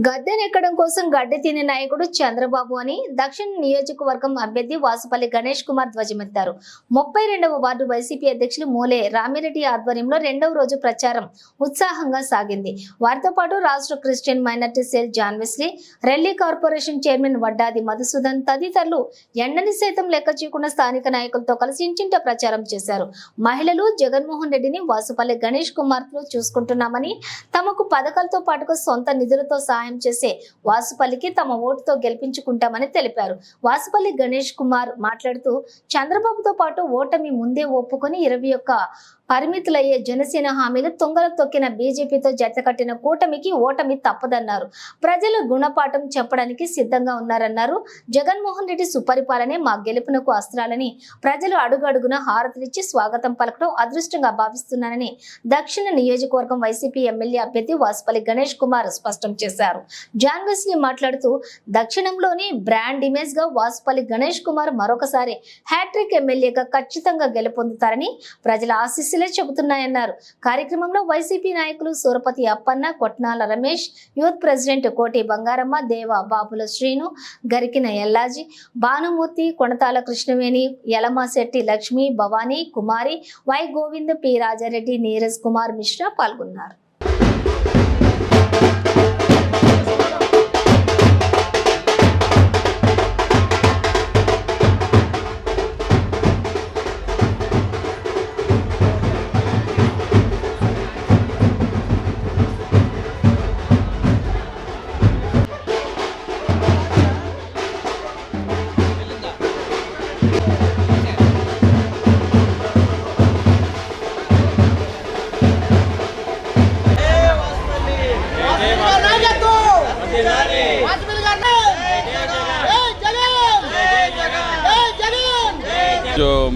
గద్దెనెక్కడం కోసం గడ్డి తినే నాయకుడు చంద్రబాబు అని దక్షిణ నియోజకవర్గం అభ్యర్థి వాసుపల్లి గణేష్ కుమార్ ధ్వజమెత్తారు. 32వ వార్డు వైసీపీ అధ్యక్షులు మూలే రామిరెడ్డి ఆధ్వర్యంలో రెండవ రోజు ప్రచారం ఉత్సాహంగా సాగింది. వారితో పాటు రాష్ట్ర Christian minority cell John Wesley, Relli corporation chairman Vaddadi Madhusudan తదితరులు ఎండని సైతం లెక్క చేయకుండా స్థానిక నాయకులతో కలిసి ఇంటింట ప్రచారం చేశారు. మహిళలు జగన్మోహన్ రెడ్డిని వాసుపల్లి గణేష్ కుమార్ తో చూసుకుంటున్నామని, తమకు పథకాలతో పాటుగా సొంత నిధులతో సహాయం చేసే వాసుపల్లికి తమ ఓటుతో గెలిపించుకుంటామని తెలిపారు. వాసుపల్లి గణేష్ కుమార్ మాట్లాడుతూ చంద్రబాబుతో పాటు ఓటమి ముందే ఒప్పుకొని 21 పరిమితులయ్యే జనసేన హామీలు తొంగలు తొక్కిన బీజేపీతో జతకట్టిన కూటమికి ఓటమి తప్పదన్నారు. ప్రజలు గుణపాఠం చెప్పడానికి సిద్ధంగా ఉన్నారన్నారు. జగన్మోహన్ రెడ్డి సుపరిపాలనే మా గెలుపునకు అస్త్రాలని ప్రజలు అడుగడుగున హారతులిచ్చి స్వాగతం పలకడం అదృష్టంగా భావిస్తున్నానని దక్షిణ నియోజకవర్గం వైసీపీ ఎమ్మెల్యే అభ్యర్థి వాసుపల్లి గణేష్ కుమార్ స్పష్టం చేశారు. జాన్ వెస్లీ మాట్లాడుతూ దక్షిణంలోని బ్రాండ్ ఇమేజ్ గా వాసుపల్లి గణేష్ కుమార్ మరొకసారి హ్యాట్రిక్ ఎమ్మెల్యేగా ఖచ్చితంగా గెలుపొందుతారని ప్రజల ఆశీస్సులే చెబుతున్నాయన్నారు. కార్యక్రమంలో వైసీపీ నాయకులు సూరపతి అప్పన్న, కొట్నాల రమేష్, యూత్ ప్రెసిడెంట్ కోటి బంగారమ్మ, దేవ బాపుల శ్రీను, గరికిన ఎల్లాజీ, భానుమూర్తి, కొణతాల కృష్ణవేణి, యలమాశెట్టి లక్ష్మి, భవానీ, కుమారి, వై గోవింద్, పి రాజారెడ్డి, నీరజ్ కుమార్ మిశ్రా పాల్గొన్నారు.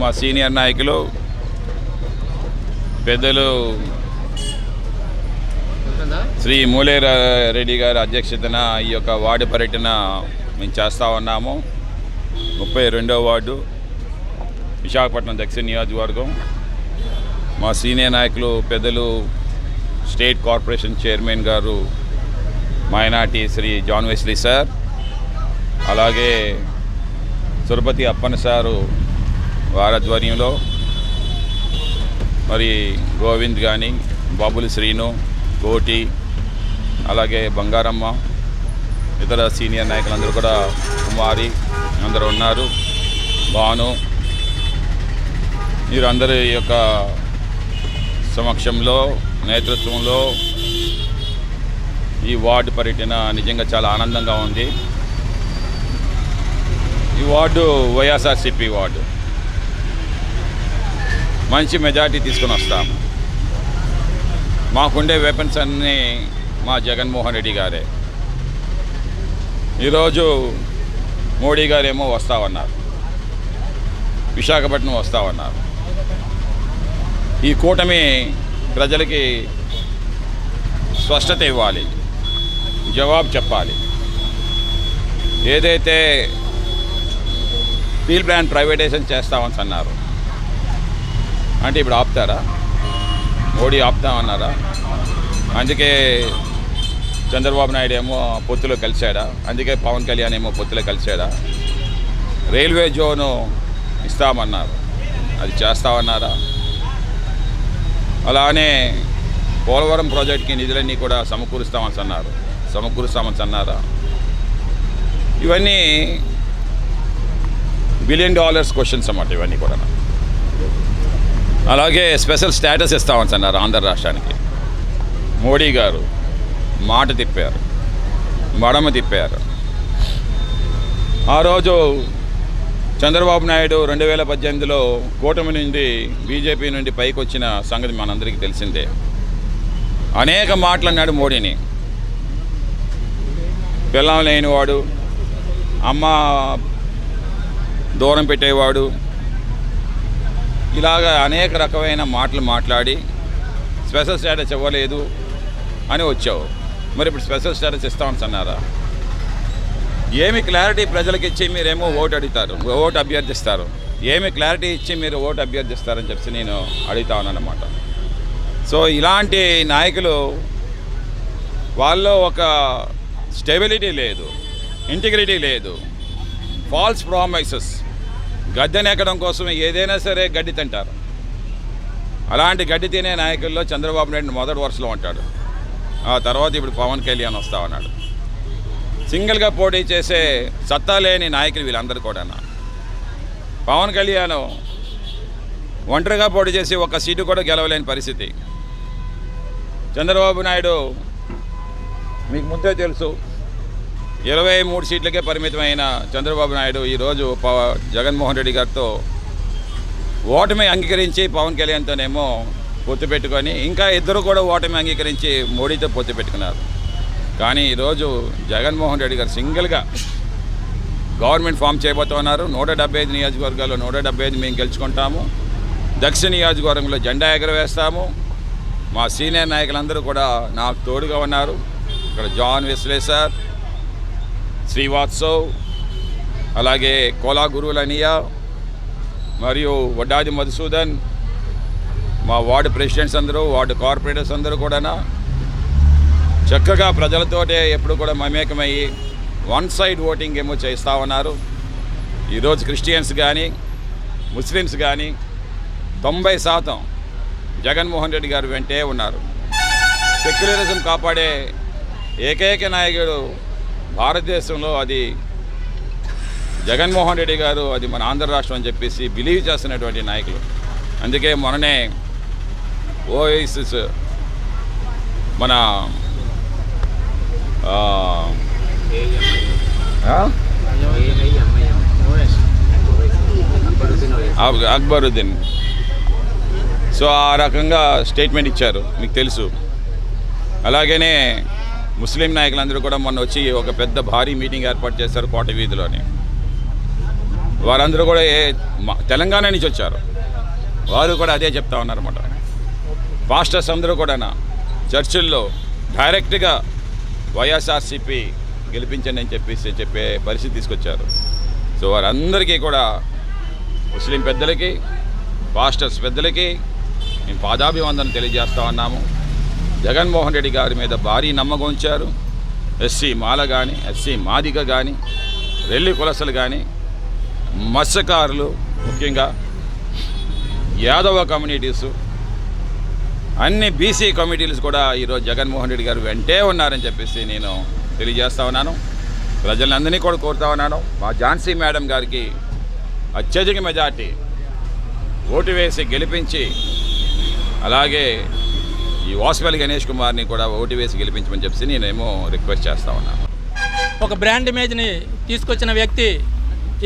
మా సీనియర్ నాయకులు పెద్దలు శ్రీ మూలే రెడ్డి గారి అధ్యక్షతన ఈ యొక్క వార్డు పర్యటన మేము చేస్తూ ఉన్నాము. 32వ వార్డు విశాఖపట్నం దక్షిణ నియోజకవర్గం. మా సీనియర్ నాయకులు పెద్దలు స్టేట్ కార్పొరేషన్ చైర్మన్ గారు minority Shri John Wesley sir, అలాగే సురపతి అప్పన్న సారు వారి ఆధ్వర్యంలో మరి గోవింద్ కానీ, బాబులు శ్రీను, కోటి, అలాగే బంగారమ్మ, ఇతర సీనియర్ నాయకులందరూ కూడా, కుమారి అందరూ ఉన్నారు, భాను, వీరందరి యొక్క సమక్షంలో నేతృత్వంలో ఈ వార్డు పర్యటన నిజంగా చాలా ఆనందంగా ఉంది. ఈ వార్డు వైఎస్ఆర్సీపీ వార్డు, మంచి మెజార్టీ తీసుకొని వస్తాము. మాకుండే వెపన్స్ అన్నీ మా జగన్మోహన్ రెడ్డి గారే. ఈరోజు మోడీ గారేమో వస్తామన్నారు, విశాఖపట్నం వస్తామన్నారు. ఈ కూటమి ప్రజలకి స్పష్టత ఇవ్వాలి, జవాబు చెప్పాలి. ఏదైతే స్టీల్ ప్లాంట్ ప్రైవేటైజేషన్ చేస్తామని అన్నారు, అంటే ఇప్పుడు ఆపుతారా? మోడీ ఆపుతామన్నారా? అందుకే చంద్రబాబు నాయుడు ఏమో పొత్తులో కలిశాడా? అందుకే పవన్ కళ్యాణ్ ఏమో పొత్తులో కలిశాడా? రైల్వే జోను ఇస్తామన్నారు, అది చేస్తామన్నారా? అలానే పోలవరం ప్రాజెక్టుకి నిధులన్నీ కూడా సమకూరుస్తామని అన్నారా? ఇవన్నీ $1 బిలియన్ క్వశ్చన్స్ అన్నమాట ఇవన్నీ కూడా. అలాగే స్పెషల్ స్టేటస్ ఇస్తామని అన్నారు ఆంధ్ర రాష్ట్రానికి. మోడీ గారు మాట తిప్పారు, మడమ తిప్పారు. ఆ రోజు చంద్రబాబు నాయుడు 2018లో కూటమి నుండి బీజేపీ నుండి పైకి వచ్చిన సంగతి మనందరికీ తెలిసిందే. అనేక మాటలు అన్నాడు మోడీని. పిల్లం లేనివాడు, అమ్మ దూరం పెట్టేవాడు, ఇలాగ అనేక రకమైన మాటలు మాట్లాడి స్పెషల్ స్టేటస్ ఇవ్వలేదు అని వచ్చావు. మరి ఇప్పుడు స్పెషల్ స్టేటస్ ఇస్తామని అన్నారా? ఏమి క్లారిటీ ప్రజలకు ఇచ్చి మీరేమో ఓటు అభ్యర్థిస్తారు? ఏమి క్లారిటీ ఇచ్చి మీరు ఓటు అభ్యర్థిస్తారని చెప్పి నేను అడుగుతా ఉన్నానన్నమాట. సో ఇలాంటి నాయకులు, వాళ్ళలో ఒక స్టెబిలిటీ లేదు, ఇంటిగ్రిటీ లేదు, ఫాల్స్ ప్రామిసెస్. గద్దెనెక్కడం కోసం ఏదైనా సరే గడ్డి తింటారు. అలాంటి గడ్డి తినే నాయకుల్లో చంద్రబాబు నాయుడు మొదటి వరుసలో ఉంటాడు. ఆ తర్వాత ఇప్పుడు పవన్ కళ్యాణ్ వస్తా ఉన్నాడు. సింగిల్గా పోటీ చేసే సత్తా లేని నాయకులు వీళ్ళందరూ కూడా. పవన్ కళ్యాణ్ ఒంటరిగా పోటీ చేసి ఒక్క సీటు కూడా గెలవలేని పరిస్థితి. చంద్రబాబు నాయుడు మీకు ముందే తెలుసు, 23 సీట్లకే పరిమితమైన చంద్రబాబు నాయుడు ఈరోజు జగన్మోహన్ రెడ్డి గారితో ఓటమి అంగీకరించి పవన్ కళ్యాణ్తోనేమో పొత్తు పెట్టుకొని, ఇంకా ఇద్దరు కూడా ఓటమి అంగీకరించి మోడీతో పొత్తు పెట్టుకున్నారు. కానీ ఈరోజు జగన్మోహన్ రెడ్డి గారు సింగిల్గా గవర్నమెంట్ ఫామ్ చేయబోతున్నారు. 175 నియోజకవర్గాల్లో 175 మేము గెలుచుకుంటాము. దక్షిణ నియోజకవర్గంలో జెండా ఎగరవేస్తాము. మా సీనియర్ నాయకులందరూ కూడా నాకు తోడుగా ఉన్నారు. ఇక్కడ జాన్ వెస్లేసర్, శ్రీవాత్సవ్, అలాగే కోలా గురువులనియా మరియు వడ్డాది మధుసూదన్, మా వార్డు ప్రెసిడెంట్స్ అందరూ, వార్డు కార్పొరేటర్స్ అందరూ కూడా చక్కగా ప్రజలతోటే ఎప్పుడు కూడా మమేకమయ్యి వన్ సైడ్ ఓటింగ్ ఏమో చేస్తూ ఉన్నారు. ఈరోజు క్రిస్టియన్స్ కానీ ముస్లిమ్స్ కానీ 90% జగన్మోహన్ రెడ్డి గారు వెంటే ఉన్నారు. సెక్యులరిజం కాపాడే ఏకైక నాయకుడు భారతదేశంలో అది జగన్మోహన్ రెడ్డి గారు. అది మన ఆంధ్ర రాష్ట్రం అని చెప్పేసి బిలీవ్ చేస్తున్నటువంటి నాయకులు. అందుకే మొన్ననే ఓఎస్ఎస్ మన అక్బరుద్దీన్ సో ఆ రకంగా స్టేట్మెంట్ ఇచ్చారు, మీకు తెలుసు. అలాగనే ముస్లిం నాయకులందరూ కూడా మొన్న వచ్చి ఒక పెద్ద భారీ మీటింగ్ ఏర్పాటు చేశారు కోట వీధిలోని. వారందరూ కూడా తెలంగాణ నుంచి వచ్చారు. వారు కూడా అదే చెప్తా ఉన్నారన్నమాట. పాస్టర్స్ అందరూ కూడా చర్చిల్లో డైరెక్ట్గా వైఎస్ఆర్సీపీ గెలిపించండి అని చెప్పే పరిస్థితి తీసుకొచ్చారు. సో వారందరికీ కూడా ముస్లిం పెద్దలకి, పాస్టర్స్ పెద్దలకి మేము పాదాభివందనం తెలియజేస్తా ఉన్నాము. జగన్మోహన్ రెడ్డి గారి మీద భారీ నమ్మకం ఉంచారు. ఎస్సీ మాల కానీ, ఎస్సీ మాదిగ కానీ, రెల్లి కులసలు కానీ, మత్స్యకారులు, ముఖ్యంగా యాదవ కమ్యూనిటీసు, అన్ని బీసీ కమ్యూనిటీస్ కూడా ఈరోజు జగన్మోహన్ రెడ్డి గారు వెంటే ఉన్నారని చెప్పేసి నేను తెలియజేస్తా ఉన్నాను. ప్రజలందరినీ కూడా కోరుతా ఉన్నాను. మా ఝాన్సీ మేడం గారికి అత్యధిక మెజార్టీ ఓటు వేసి గెలిపించి, అలాగే ఈ వాసుపల్లి గణేష్ కుమార్ని కూడా ఓటు వేసి గెలిపించమని చెప్పి నేనేమో రిక్వెస్ట్ చేస్తా ఉన్నాను. ఒక బ్రాండ్ ఇమేజ్ని తీసుకొచ్చిన వ్యక్తి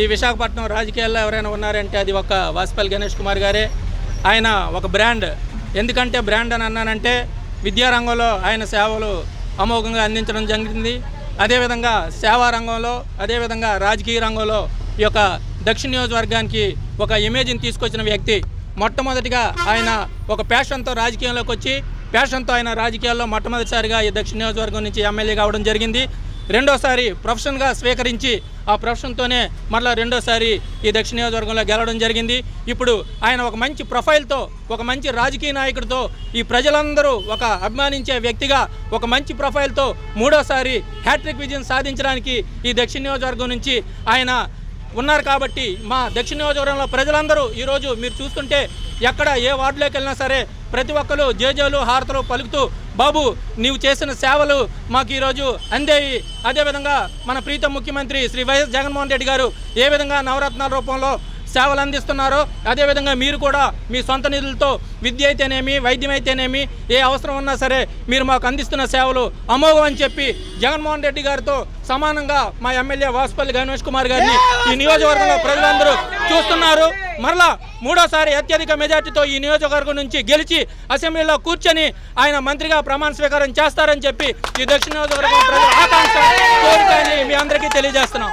ఈ విశాఖపట్నం రాజకీయాల్లో ఎవరైనా ఉన్నారంటే అది ఒక వాసుపల్లి గణేష్ కుమార్ గారే. ఆయన ఒక బ్రాండ్. ఎందుకంటే బ్రాండ్ అని అన్నానంటే విద్యారంగంలో ఆయన సేవలు అమోఘంగా అందించడం జరిగింది. అదేవిధంగా సేవా రంగంలో, అదేవిధంగా రాజకీయ రంగంలో ఈ యొక్క దక్షిణ నియోజకవర్గానికి ఒక ఇమేజ్ని తీసుకొచ్చిన వ్యక్తి. మొట్టమొదటిగా ఆయన ఒక ప్యాషన్తో రాజకీయంలోకి వచ్చి, ప్యాషన్తో ఆయన రాజకీయాల్లో మొట్టమొదటిసారిగా ఈ దక్షిణ నియోజకవర్గం నుంచి ఎమ్మెల్యే కావడం జరిగింది. రెండోసారి ప్రొఫెషన్గా స్వీకరించి ఆ ప్రొఫెషన్తోనే మరలా రెండోసారి ఈ దక్షిణ నియోజకవర్గంలో గెలవడం జరిగింది. ఇప్పుడు ఆయన ఒక మంచి ప్రొఫైల్తో, ఒక మంచి రాజకీయ నాయకుడితో, ఈ ప్రజలందరూ ఒక అభిమానించే వ్యక్తిగా ఒక మంచి ప్రొఫైల్తో మూడోసారి హ్యాట్రిక్ విజయం సాధించడానికి ఈ దక్షిణ నియోజకవర్గం నుంచి ఆయన ఉన్నారు. కాబట్టి మా దక్షిణ నియోజకవర్గంలో ప్రజలందరూ ఈరోజు మీరు చూస్తుంటే ఎక్కడ ఏ వార్డులోకి వెళ్ళినా సరే ప్రతి ఒక్కరు జేజేలు హారతలు పలుకుతూ, బాబు నీవు చేసిన సేవలు మాకు ఈరోజు అందేవి. అదేవిధంగా మన ప్రీతం ముఖ్యమంత్రి శ్రీ వైఎస్ జగన్మోహన్ రెడ్డి గారు ఏ విధంగా నవరత్నాల రూపంలో సేవలు అందిస్తున్నారో అదేవిధంగా మీరు కూడా మీ సొంత నిధులతో విద్య అయితేనేమి, వైద్యం అయితేనేమి, ఏ అవసరం ఉన్నా సరే మీరు మాకు అందిస్తున్న సేవలు అమోఘం అని చెప్పి జగన్మోహన్ రెడ్డి గారితో సమానంగా మా ఎమ్మెల్యే వాసుపల్లి గణేష్ కుమార్ గారిని ఈ నియోజకవర్గంలో ప్రజలందరూ చూస్తున్నారు. మరలా మూడోసారి అత్యధిక మెజార్టీతో ఈ నియోజకవర్గం నుంచి గెలిచి అసెంబ్లీలో కూర్చొని ఆయన మంత్రిగా ప్రమాణ స్వీకారం చేస్తారని చెప్పి ఈ దక్షిణ నియోజకవర్గం ప్రజల ఆకాంక్ష, కోరికని మీ అందరికీ తెలియజేస్తున్నాం.